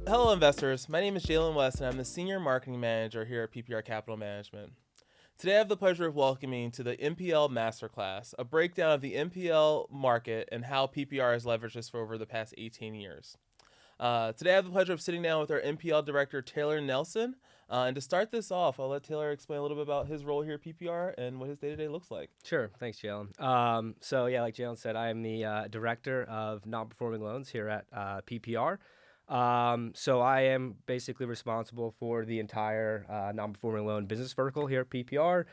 Hello, investors. My name is Jalen West, and I'm the Senior Marketing Manager here at PPR Capital Management. Today, I have the pleasure of welcoming to the NPL Masterclass a breakdown of the NPL market and how PPR has leveraged this for over the past 18 years. Today, I have the pleasure of sitting down with our NPL Director, Taylor Nelson. And to start this off, I'll let Taylor explain a little bit about his role here at PPR and what his day-to-day looks like. Sure. Thanks, Jalen. Like Jalen said, I am the director of non-performing loans here at PPR. I am basically responsible for the entire non-performing loan business vertical here at PPR.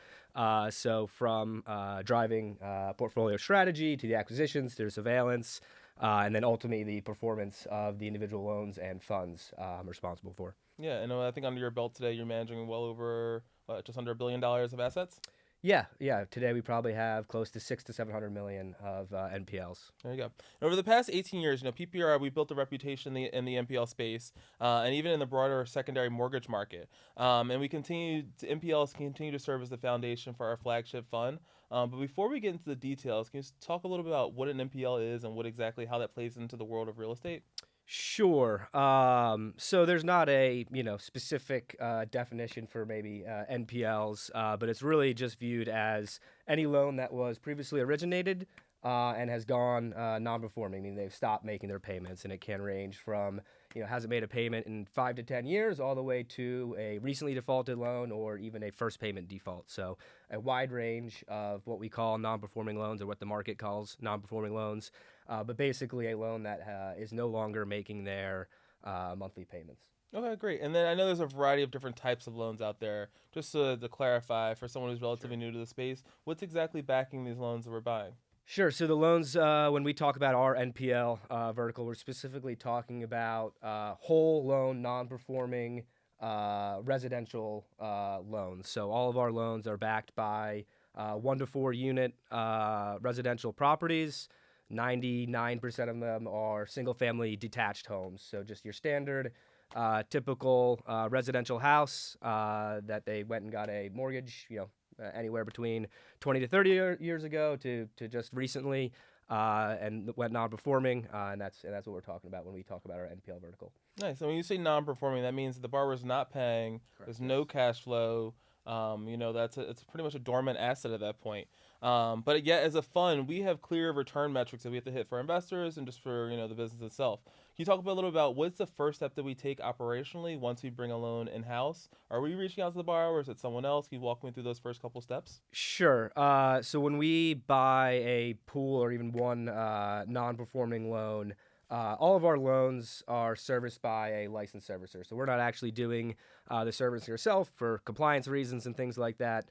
From driving portfolio strategy to the acquisitions to the surveillance, and then ultimately the performance of the individual loans and funds I'm responsible for. Yeah, and I think under your belt today, you're managing well over just under $1 billion of assets. Yeah. Today we probably have close to 600 to 700 million of NPLs. There you go. And over the past 18 years, PPR, we built a reputation in the NPL space, and even in the broader secondary mortgage market. NPLs continue to serve as the foundation for our flagship fund. But before we get into the details, can you just talk a little bit about what an NPL is and how that plays into the world of real estate? Sure. There's not a specific definition for maybe NPLs, but it's really just viewed as any loan that was previously originated and has gone non-performing, meaning they've stopped making their payments, and it can range from hasn't made a payment in 5 to 10 years, all the way to a recently defaulted loan or even a first payment default. So a wide range of what we call non-performing loans, or what the market calls non-performing loans. But basically a loan that is no longer making their monthly payments. Okay, great. And then I know there's a variety of different types of loans out there. Just to clarify, for someone who's relatively new to the space, what's exactly backing these loans that we're buying? Sure. So the loans, when we talk about our NPL vertical, we're specifically talking about whole loan, non-performing residential loans. So all of our loans are backed by 1 to 4 unit residential properties. 99% of them are single-family detached homes. So just your standard, typical residential house that they went and got a mortgage, anywhere between 20 to 30 years ago to just recently, and went non-performing, and that's what we're talking about when we talk about our NPL vertical. Nice. And when you say non-performing, that means that the borrower's not paying. Correct. There's no cash flow. It's pretty much a dormant asset at that point. But yet, as a fund, we have clear return metrics that we have to hit for investors and just for the business itself. Can you talk a little about what's the first step that we take operationally once we bring a loan in house? Are we reaching out to the borrower? Or is it someone else? Can you walk me through those first couple steps? Sure. So when we buy a pool or even one non-performing loan, all of our loans are serviced by a licensed servicer. So we're not actually doing the servicing ourselves for compliance reasons and things like that.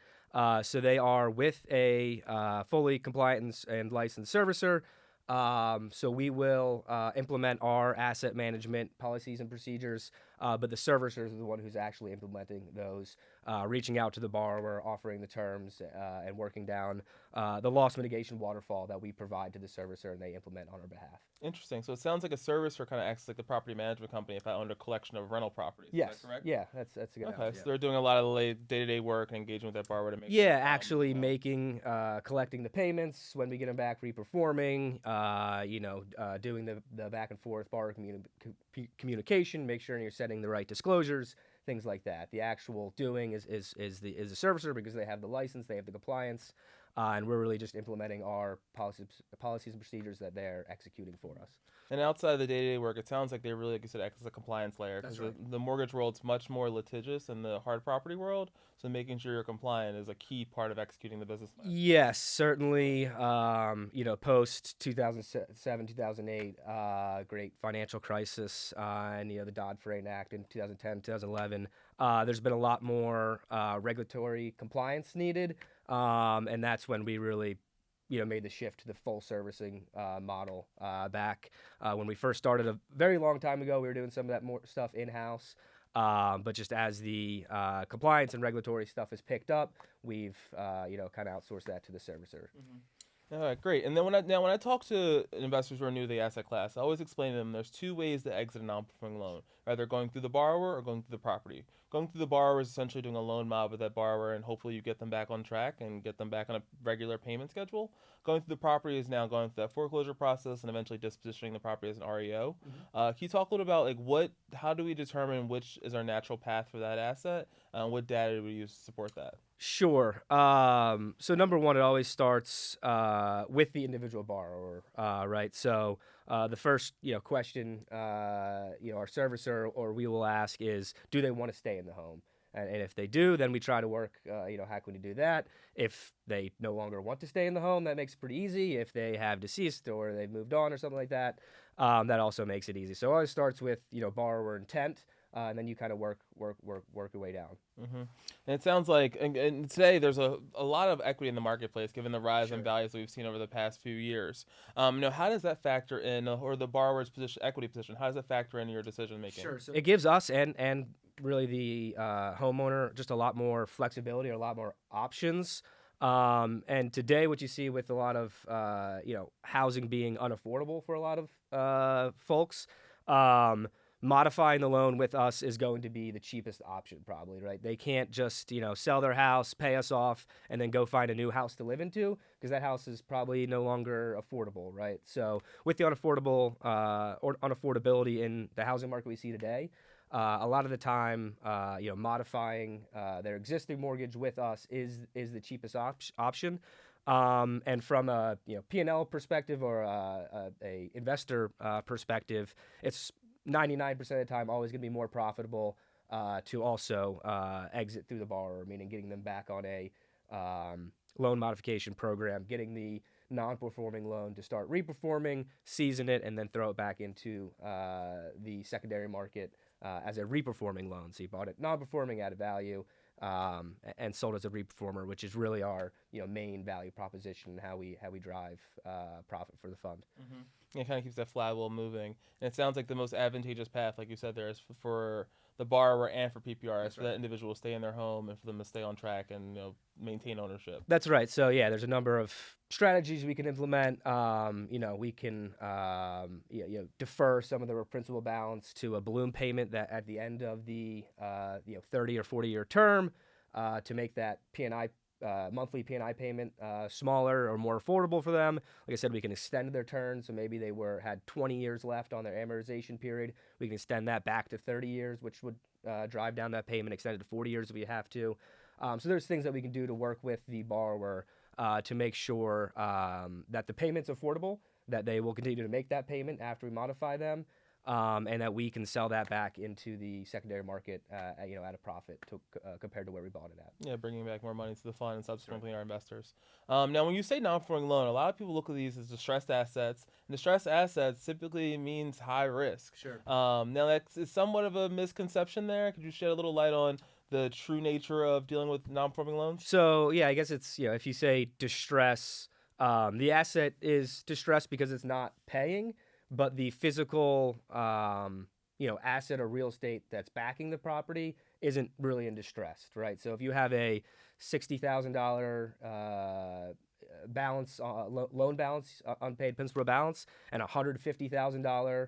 So they are with a fully compliant and licensed servicer. So we will implement our asset management policies and procedures, but the servicer is the one who's actually implementing those, reaching out to the borrower, offering the terms, and working down the loss mitigation waterfall that we provide to the servicer and they implement on our behalf. Interesting. So it sounds like a servicer kind of acts like the property management company if I owned a collection of rental properties. Yes. Is that correct? Yeah, that's a good Okay, analogy. so they're doing a lot of the day-to-day work and engaging with that borrower to make Yeah, sure, actually making, collecting the payments when we get them back, reperforming, doing the back and forth borrower communication, make sure you're setting the right disclosures, things like that. The actual doing is the servicer, because they have the license, they have the compliance, and we're really just implementing our policies and procedures that they're executing for us. And outside of the day-to-day work, it sounds like they really, like you said, act as a compliance layer. That's Because right. the mortgage world's much more litigious than the hard property world. So making sure you're compliant is a key part of executing the business plan. Yes, certainly. Post 2007, 2008, great financial crisis, and the Dodd-Frank Act in 2010, 2011. There's been a lot more regulatory compliance needed, and that's when we really made the shift to the full servicing model back when we first started a very long time ago. We were doing some of that more stuff in-house, but just as the compliance and regulatory stuff has picked up, we've kind of outsourced that to the servicer. Mm-hmm. All right, great. And then when I talk to investors who are new to the asset class, I always explain to them there's two ways to exit a non-performing loan: either going through the borrower or going through the property. Going through the borrower is essentially doing a loan mob with that borrower, and hopefully you get them back on track and get them back on a regular payment schedule. going through the property is now going through that foreclosure process and eventually dispositioning the property as an REO. Can you talk a little about how do we determine which is our natural path for that asset? What data do we use to support that? Sure. So number one, it always starts with the individual borrower, right? So the first, question, our servicer or we will ask is, do they want to stay in the home? And if they do, then we try to work, how can we do that? If they no longer want to stay in the home, that makes it pretty easy. If they have deceased or they've moved on or something like that, that also makes it easy. So it always starts with, borrower intent. And then you kind of work your way down. Mm-hmm. And it sounds like, and today there's a lot of equity in the marketplace given the rise in values that we've seen over the past few years. How does that factor in, or the borrower's equity position? How does that factor into your decision making? Sure. So it gives us and really the homeowner just a lot more flexibility or a lot more options. And today, what you see with a lot of housing being unaffordable for a lot of folks. Modifying the loan with us is going to be the cheapest option, probably, right? They can't just, sell their house, pay us off, and then go find a new house to live into because that house is probably no longer affordable, right? So with the unaffordability in the housing market we see today, a lot of the time, modifying their existing mortgage with us is the cheapest option. And from a P&L perspective or a investor perspective, it's 99% of the time always going to be more profitable to also exit through the borrower, meaning getting them back on a loan modification program, getting the non-performing loan to start reperforming, season it, and then throw it back into the secondary market as a reperforming loan. So you bought it non-performing at a value and sold as a reperformer, which is really our main value proposition and how we drive profit for the fund. Mm-hmm. It kind of keeps that flywheel moving. And it sounds like the most advantageous path, like you said, there is for the borrower and for PPR, is for that individual to stay in their home and for them to stay on track and maintain ownership. That's right. So yeah, there's a number of strategies we can implement. We can defer some of the principal balance to a balloon payment that at the end of the 30 or 40-year term to make that P&I monthly P&I payment smaller or more affordable for them. Like I said, we can extend their term, so maybe they had 20 years left on their amortization period. We can extend that back to 30 years, which would drive down that payment, extend it to 40 years if we have to. So there's things that we can do to work with the borrower to make sure that the payment's affordable, that they will continue to make that payment after we modify them, and that we can sell that back into the secondary market, at a profit compared to where we bought it at. Yeah, bringing back more money to the fund and subsequently our investors. Now, when you say non-performing loan, a lot of people look at these as distressed assets. And distressed assets typically means high risk. Sure. Now, that's somewhat of a misconception there. Could you shed a little light on the true nature of dealing with non-performing loans? So, yeah, I guess it's, if you say distress, the asset is distressed because it's not paying, but the physical, asset or real estate that's backing the property isn't really in distress, right? So if you have a $60,000 balance, loan balance, unpaid principal balance, and a $150,000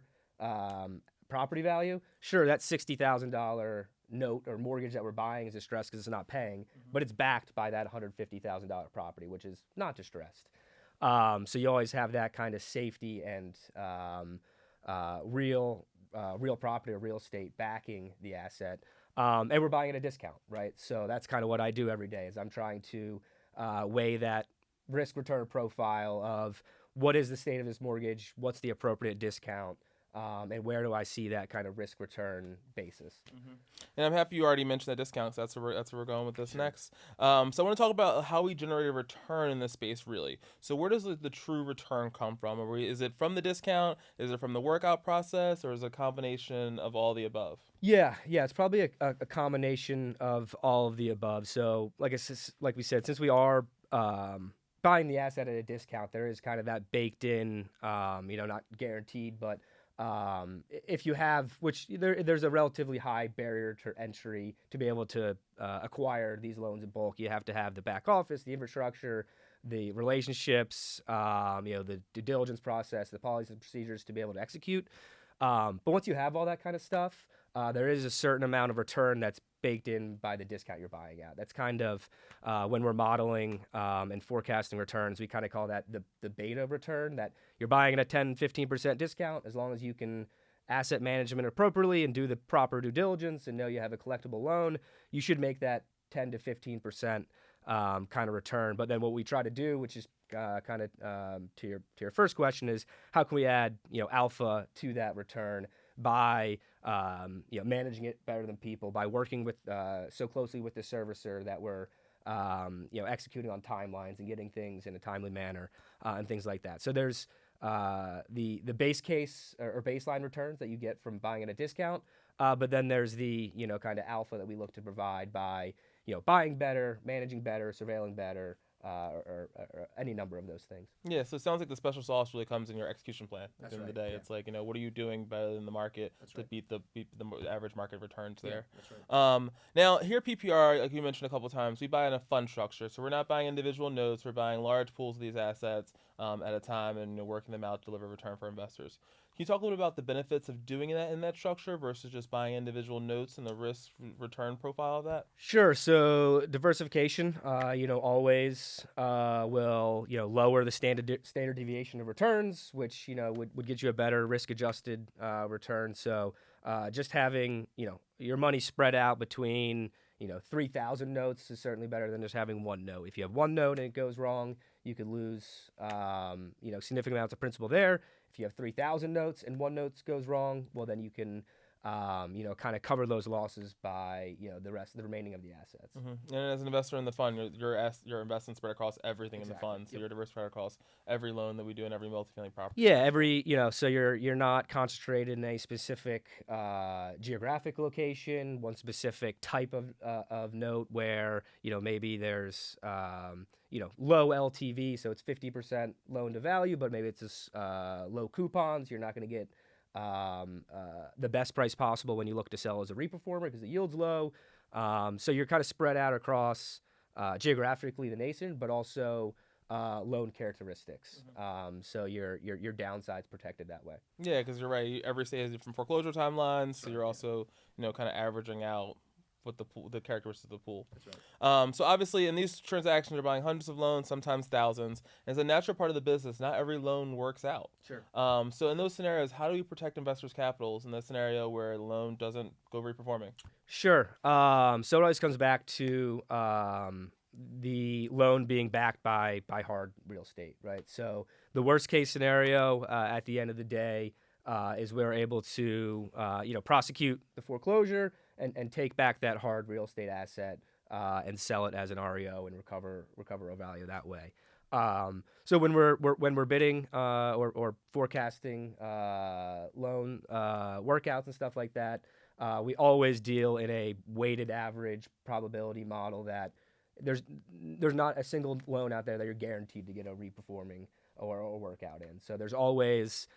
property value, sure, that $60,000 note or mortgage that we're buying is distressed because it's not paying, but it's backed by that $150,000 property, which is not distressed. So you always have that kind of safety and real property or real estate backing the asset, and we're buying at a discount, right? So that's kind of what I do every day. Is I'm trying to weigh that risk return profile of what is the state of this mortgage, what's the appropriate discount, and where do I see that kind of risk return basis. Mm-hmm. And I'm happy you already mentioned that discount, because that's where we're going with this next. So I want to talk about how we generate a return in this space, really. So where does the true return come from? Is it from the discount? Is it from the workout process? Or is it a combination of all the above? Yeah, it's probably a combination of all of the above. So like we said, since we are buying the asset at a discount, there is kind of that baked in, not guaranteed, but if you have, which there's a relatively high barrier to entry to be able to acquire these loans in bulk. You have to have the back office, the infrastructure, the relationships, the due diligence process, the policies and procedures to be able to execute. But once you have all that kind of stuff, there is a certain amount of return that's baked in by the discount you're buying at. That's kind of when we're modeling and forecasting returns, we kind of call that the beta return, that you're buying at a 10-15% discount. As long as you can asset management appropriately and do the proper due diligence and know you have a collectible loan, you should make that 10 to 15% kind of return. But then what we try to do, which is kind of to your first question, is how can we add alpha to that return by managing it better than people, by working with so closely with the servicer that we're executing on timelines and getting things in a timely manner and things like that. So there's the base case or baseline returns that you get from buying at a discount, but then there's the kind of alpha that we look to provide by buying better, managing better, surveilling better, or any number of those things. Yeah, so it sounds like the special sauce really comes in your execution plan. At the end of the day, yeah. it's like what are you doing better than the market to beat the average market returns there. That's right. Now here at PPR, like you mentioned a couple of times, we buy in a fund structure, so we're not buying individual notes. We're buying large pools of these assets at a time and working them out to deliver return for investors. Can you talk a little bit about the benefits of doing that in that structure versus just buying individual notes and the risk return profile of that? Sure. So diversification, always will lower the standard deviation of returns, which would get you a better risk adjusted return. So just having your money spread out between 3,000 notes is certainly better than just having one note. If you have one note and it goes wrong, you could lose significant amounts of principal there. If you have 3,000 notes and one note goes wrong, well then you can kind of cover those losses by the remaining of the assets. Mm-hmm. And as an investor in the fund, your investment spread across everything Exactly. in the fund, so you're diversified across every loan that we do in every multifamily property. Yeah, so you're not concentrated in a specific geographic location, one specific type of note where maybe there's low LTV, so it's 50% loan to value, but maybe it's low coupons. You're not going to get the best price possible when you look to sell as a reperformer because the yield's low. So you're kind of spread out across geographically the nation, but also loan characteristics. So your downside's protected that way. Yeah, because you're right. Every state has different foreclosure timelines, so you're also kind of averaging out what the characteristics of the pool. That's right. So obviously in these transactions you're buying hundreds of loans, sometimes thousands. And it's a natural part of the business. Not every loan works out. Sure. So in those scenarios, how do we protect investors' capitals in that scenario where the loan doesn't go reperforming? Sure. So it always comes back to the loan being backed by hard real estate, right? So the worst case scenario at the end of the day is we're able to prosecute the foreclosure and take back that hard real estate asset and sell it as an REO and recover a value that way. So when we're bidding or forecasting loan workouts and stuff like that, we always deal in a weighted average probability model that there's not a single loan out there that you're guaranteed to get a reperforming or a workout in. So there's always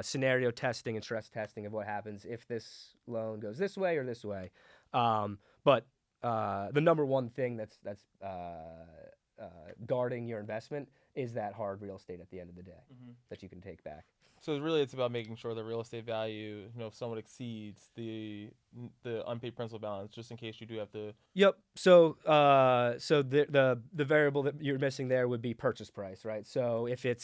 scenario testing and stress testing of what happens if this loan goes this way or this way. But the number one thing that's guarding your investment is that hard real estate at the end of the day that you can take back. So really, it's about making sure the real estate value, if somewhat exceeds the unpaid principal balance, just in case you do have to. Yep. So the variable that you're missing there would be purchase price, right? So if it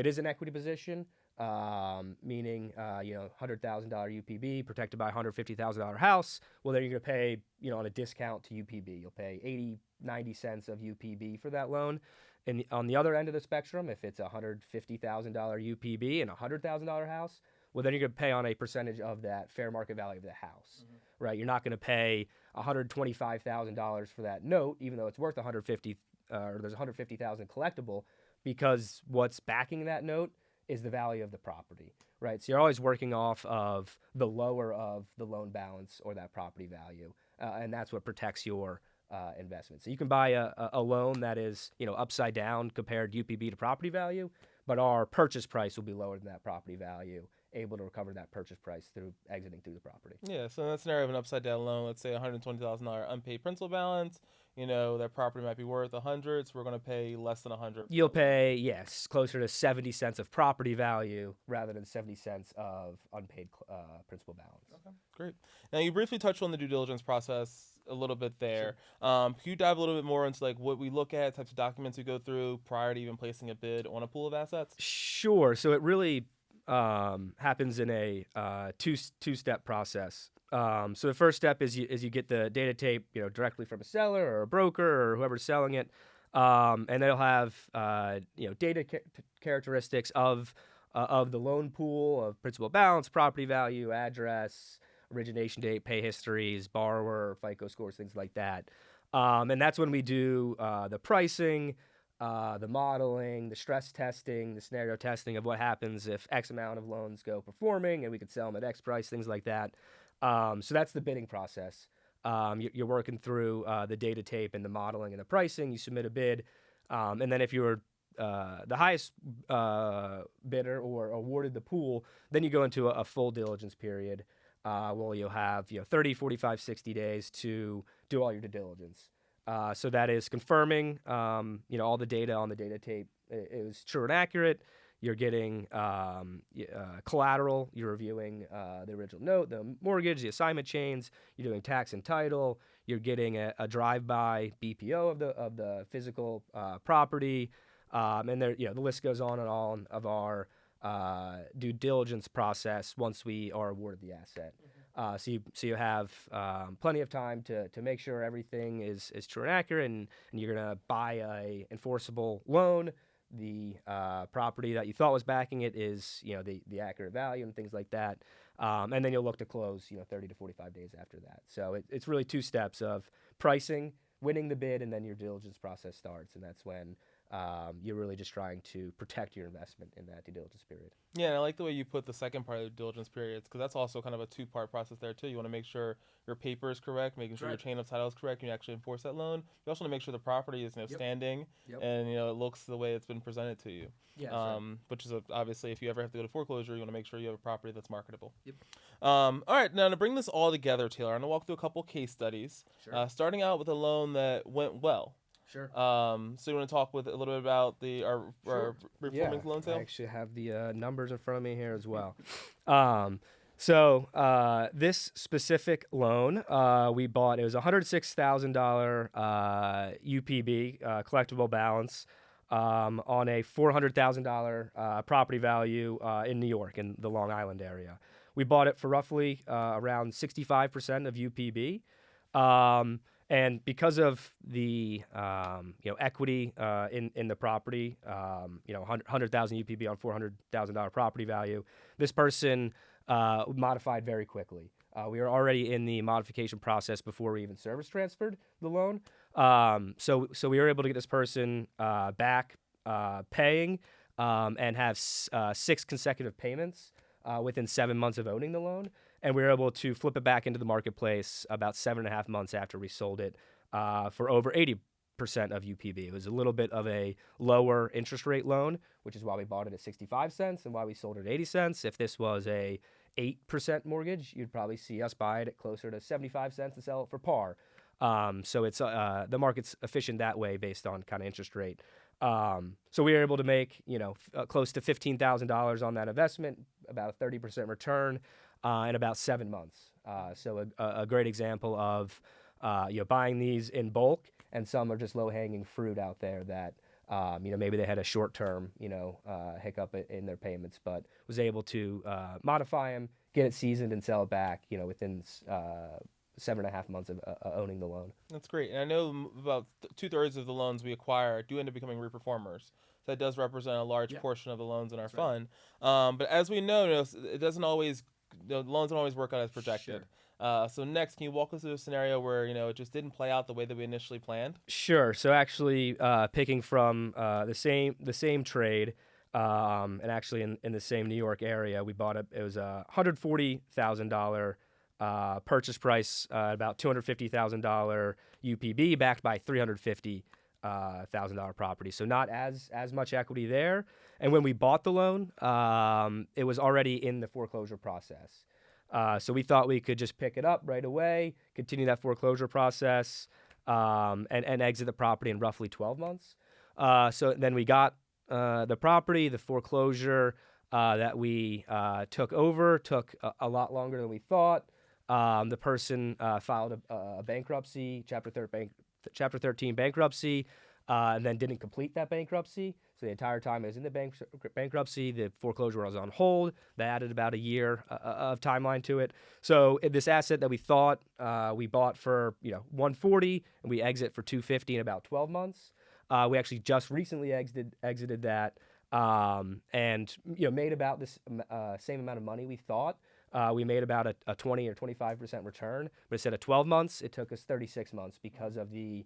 is an equity position, meaning $100,000 UPB protected by a $150,000 house, well then you're gonna pay on a discount to UPB. You'll pay 80-90 cents of UPB for that loan. And on the other end of the spectrum, if it's a $150,000 UPB and a $100,000 house, well, then you're going to pay on a percentage of that fair market value of the house, right? You're not going to pay $125,000 for that note, even though it's worth $150,000 or there's $150,000 collectible, because what's backing that note is the value of the property, right? So you're always working off of the lower of the loan balance or that property value, and that's what protects your investment. So you can buy a loan that is upside down compared UPB to property value, but our purchase price will be lower than that property value, able to recover that purchase price through exiting through the property. Yeah, so in that scenario of an upside down loan, let's say $120,000 unpaid principal balance, that property might be worth 100, so we're going to pay less than 100. You'll pay, yes, closer to 70 cents of property value rather than 70 cents of unpaid principal balance. Okay, great. Now you briefly touched on the due diligence process a little bit there. Sure. Can you dive a little bit more into like what we look at, types of documents we go through prior to even placing a bid on a pool of assets? Sure. So it really happens in a two-step process. So the first step is you get the data tape, directly from a seller or a broker or whoever's selling it, and they'll have data characteristics of the loan pool, of principal balance, property value, address, origination date, pay histories, borrower, FICO scores, things like that. And that's when we do the pricing, the modeling, the stress testing, the scenario testing of what happens if X amount of loans go performing and we could sell them at X price, things like that. So that's the bidding process. You're working through the data tape and the modeling and the pricing. You submit a bid, and then if you're the highest bidder or awarded the pool, then you go into a full diligence period. Well, you'll have 30, 45, 60 days to do all your due diligence. So that is confirming, all the data on the data tape is true and accurate. You're getting collateral. You're reviewing the original note, the mortgage, the assignment chains. You're doing tax and title. You're getting a drive-by BPO of the physical property, and there, the list goes on and on of our due diligence process once we are awarded the asset. So you have plenty of time to make sure everything is true and accurate, and you're gonna buy a enforceable loan. The property that you thought was backing it is the accurate value and things like that, and then you'll look to close 30 to 45 days after that. So it's really two steps of pricing, winning the bid, and then your diligence process starts, and that's when you're really just trying to protect your investment in that due diligence period. Yeah, and I like the way you put the second part of the diligence periods, because that's also kind of a two-part process there too. You want to make sure your paper is correct, making sure your chain of title is correct, and you actually enforce that loan. You also want to make sure the property is standing, and it looks the way it's been presented to you. Yeah, which is obviously, if you ever have to go to foreclosure, you want to make sure you have a property that's marketable. Yep. All right, now to bring this all together, Taylor, I'm gonna walk through a couple case studies. Sure. Starting out with a loan that went well. Sure. So you want to talk with a little bit about our Reperforming loan sale? I actually have the numbers in front of me here as well. So this specific loan we bought, it was $106,000 UPB, collectible balance, on a $400,000 property value in New York, in the Long Island area. We bought it for roughly around 65% of UPB. And because of the equity in the property, 100,000 UPB on $400,000 property value, this person modified very quickly. We were already in the modification process before we even service transferred the loan. So we were able to get this person back paying and have 6 consecutive payments within 7 months of owning the loan. And we were able to flip it back into the marketplace about 7.5 months after we sold it for over 80% of UPB. It was a little bit of a lower interest rate loan, which is why we bought it at 65 cents and why we sold it at 80 cents. If this was a 8% mortgage, you'd probably see us buy it at closer to 75 cents and sell it for par. So it's the market's efficient that way based on kind of interest rate. So we were able to make close to $15,000 on that investment, about a 30% return in about 7 months. So a great example of buying these in bulk, and some are just low-hanging fruit out there that maybe they had a short-term hiccup in their payments, but was able to modify them, get it seasoned, and sell it back within 7.5 months of owning the loan. That's great. And I know about 2/3 of the loans we acquire do end up becoming reperformers. So that does represent a large portion of the loans in our fund. But as we know, it doesn't always, the loans don't always work out as projected. Sure. So next, can you walk us through a scenario where it just didn't play out the way that we initially planned? Sure. So actually, picking from the same trade, and actually in the same New York area, we bought it. It was a $140,000 purchase price, about $250,000 UPB, backed by $350 $100,000 property. So not as much equity there. And when we bought the loan, it was already in the foreclosure process. So we thought we could just pick it up right away, continue that foreclosure process, and exit the property in roughly 12 months. So then we got the property, the foreclosure that we took over took a lot longer than we thought. The person filed a bankruptcy, Chapter 13 bankruptcy, and then didn't complete that bankruptcy. So the entire time it was in the bankruptcy, the foreclosure was on hold. That added about a year of timeline to it. So this asset that we thought we bought for 140 and we exit for 250 in about 12 months. We actually just recently exited that and made about this same amount of money we thought. We made about a 20 or 25% return, but instead of 12 months, it took us 36 months because of the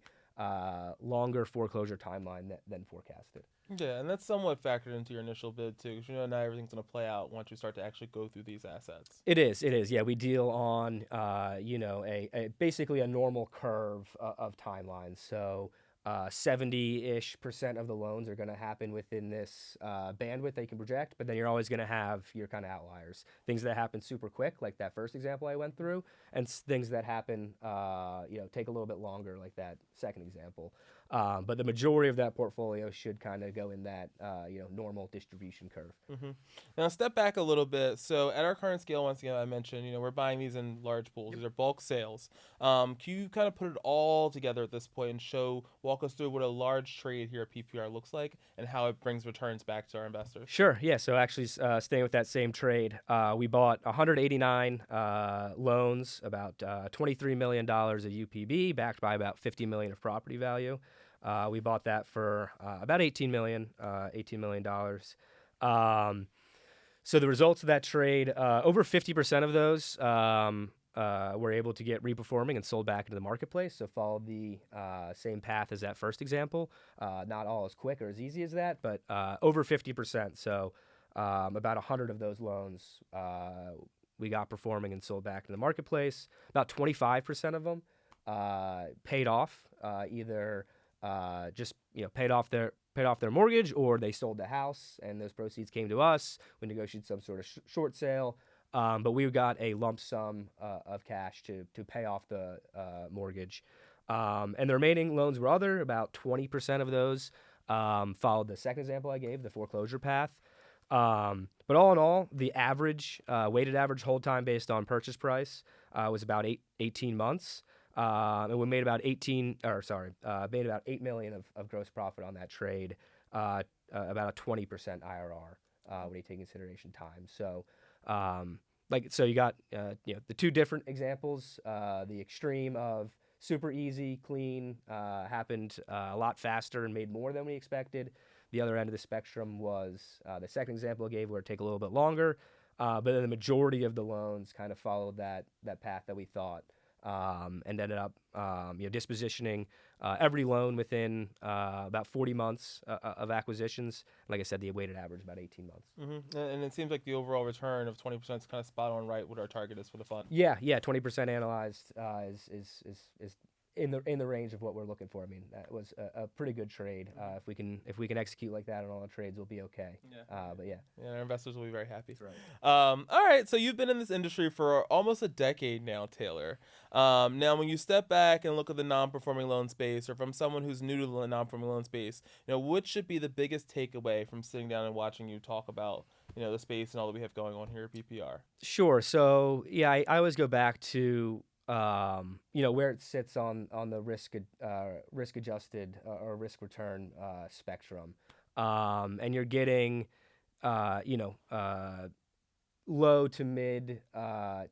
longer foreclosure timeline than forecasted. Yeah, and that's somewhat factored into your initial bid too, because not everything's going to play out once you start to actually go through these assets. It is. Yeah, we deal on basically a normal curve of timelines. So 70-ish% of the loans are going to happen within this bandwidth that you can project, but then you're always going to have your kind of outliers, things that happen super quick, like that first example I went through, and things that happen, take a little bit longer, like that second example. But the majority of that portfolio should kind of go in that normal distribution curve. Mm-hmm. Now step back a little bit. So at our current scale, once again, I mentioned, we're buying these in large pools. These are bulk sales. Can you kind of put it all together at this point and walk us through what a large trade here at PPR looks like and how it brings returns back to our investors? Sure. Yeah. So actually, staying with that same trade, we bought 189 loans, about $23 million of UPB, backed by about $50 million of property value. We bought that for about $18 million. So the results of that trade, over 50% of those were able to get reperforming and sold back into the marketplace. So followed the same path as that first example. Not all as quick or as easy as that, but over 50%. So about 100 of those loans we got performing and sold back in the marketplace. About 25% of them paid off, either just paid off their mortgage, or they sold the house and those proceeds came to us. We negotiated some sort of short sale, but we got a lump sum of cash to pay off the mortgage. And the remaining loans were other. About 20% of those followed the second example I gave, the foreclosure path. But all in all, the average weighted average hold time based on purchase price was about 18 months. And we made about made about $8 million of gross profit on that trade, about a 20% IRR when you take consideration time. So, so you got the two different examples. The extreme of super easy, clean, happened a lot faster and made more than we expected. The other end of the spectrum was the second example I gave, where it take a little bit longer, but then the majority of the loans kind of followed that path that we thought. And ended up dispositioning every loan within about 40 months of acquisitions. Like I said, the weighted average about 18 months. Mm-hmm. And it seems like the overall return of 20% is kind of spot on right what our target is for the fund. Yeah, 20% analyzed is in the range of what we're looking for. I mean, that was a pretty good trade. If we can execute like that on all the trades, we'll be okay. Yeah. But yeah, our investors will be very happy. that's right. All right, so you've been in this industry for almost a decade now, Taylor. Now, when you step back and look at the non-performing loan space, or from someone who's new to the non-performing loan space, what should be the biggest takeaway from sitting down and watching you talk about the space and all that we have going on here at PPR? Sure. So yeah, I always go back to where it sits on the risk adjusted or risk return spectrum, and you're getting low to mid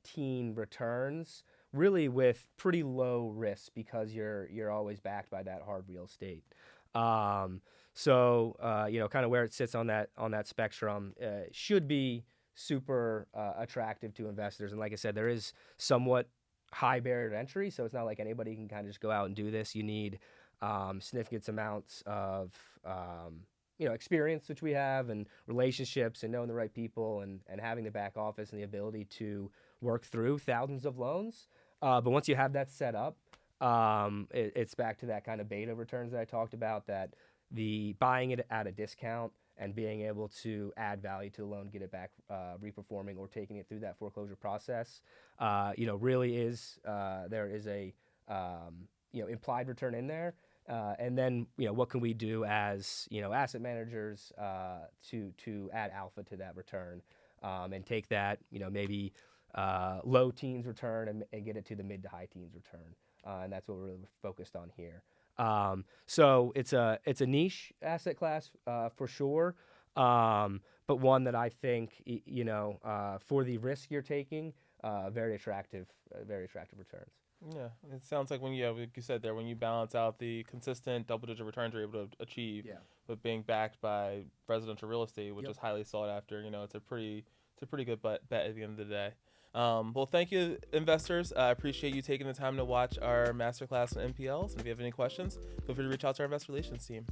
teen returns, really with pretty low risk, because you're always backed by that hard real estate. So kind of where it sits on that spectrum should be super attractive to investors. And like I said, there is somewhat high barrier to entry, so it's not like anybody can kind of just go out and do this. You need significant amounts of experience, which we have, and relationships, and knowing the right people, and having the back office and the ability to work through thousands of loans. But once you have that set up, It's back to that kind of beta returns that I talked about, that the buying it at a discount and being able to add value to the loan, get it back reperforming, or taking it through that foreclosure process, really is there is a implied return in there. And then what can we do as asset managers to add alpha to that return, and take that maybe low teens return and get it to the mid to high teens return, and that's what we're really focused on here. So it's a niche asset class for sure, but one that I think for the risk you're taking, very attractive returns. Yeah, it sounds like like you said there, when you balance out the consistent double-digit returns you're able to achieve, Yeah. but being backed by residential real estate, which Yep. is highly sought after, it's a pretty good bet at the end of the day. Well, thank you, investors. I appreciate you taking the time to watch our masterclass on NPLs. And if you have any questions, feel free to reach out to our investor relations team.